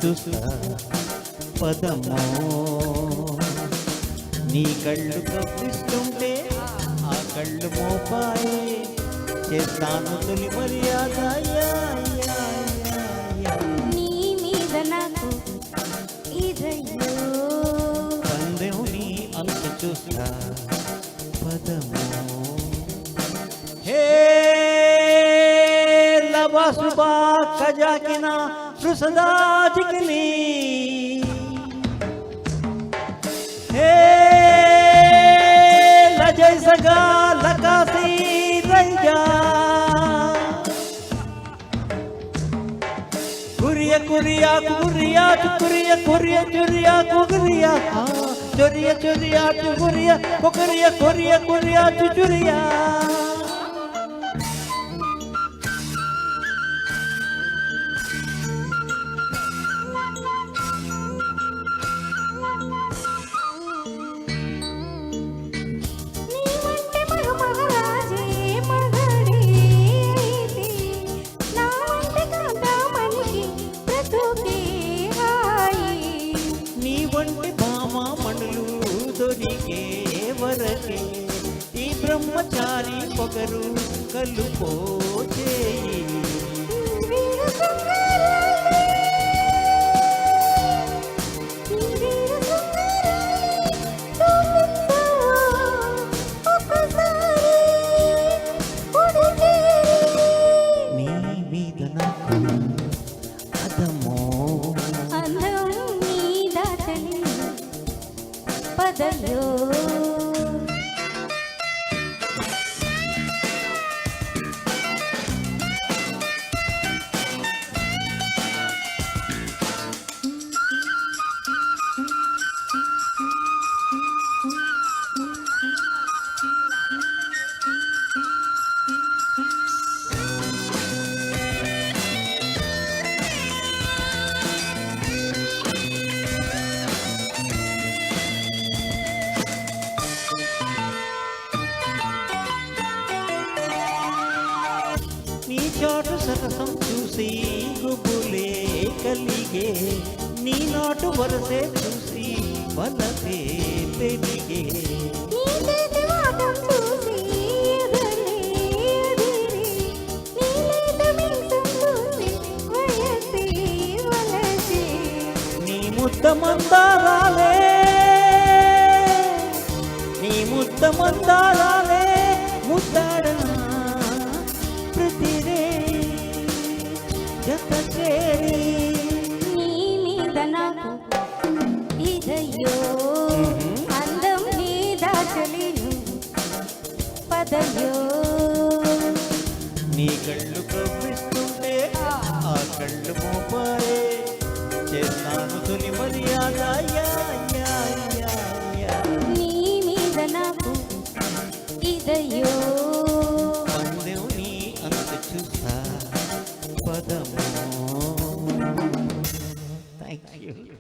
చూస్తా పదమో నీ కళ్ళు కప్పిస్తుంటే ఆ కళ్ళు మోపాయే చేస్తాను తొలి మర్యాద నీ మీద నాకు ఇదయ్యో పందెం నీ అంత చూస్తా పదమో హే లబా సుబా ఖజాకినా रुसदा जिकली हे लजय सगा लकासी रंजा कुरिया कुरिया कुरिया कुरिया कुरिया चुरिया कुरिया चुरिया चुरिया कुरिया कुरिया कुरिया कुरिया चुरिया దొరికే వరకే ఈ బ్రహ్మచారి పొగరు కలుపోచేయి నీ మీద నాకు అదమో అందం నీ దాటలి పదలో నీ చోటు సరసం చూసి గుబులే కలిగే నీ నోటు వరసే చూసి బలసే పెరిగే నీ ముద్ద మందారాలే నీ ముద్ద మందారాలే ముద్దాడనా ప్రతిరే జత చేరి నీ మీద నాకు ఇదయ్యో అందం నీ దాచలేను పదయ్యో నీ కళ్ళు కవ్విస్తుంటే ఆ కళ్ళు మోపారే చేస్తాను తొలి మర్యాద నీ మీద నాకు ఇదయ్యో పందెం నీ అంత చూస్తా పదమో థ్యాంక్ యూ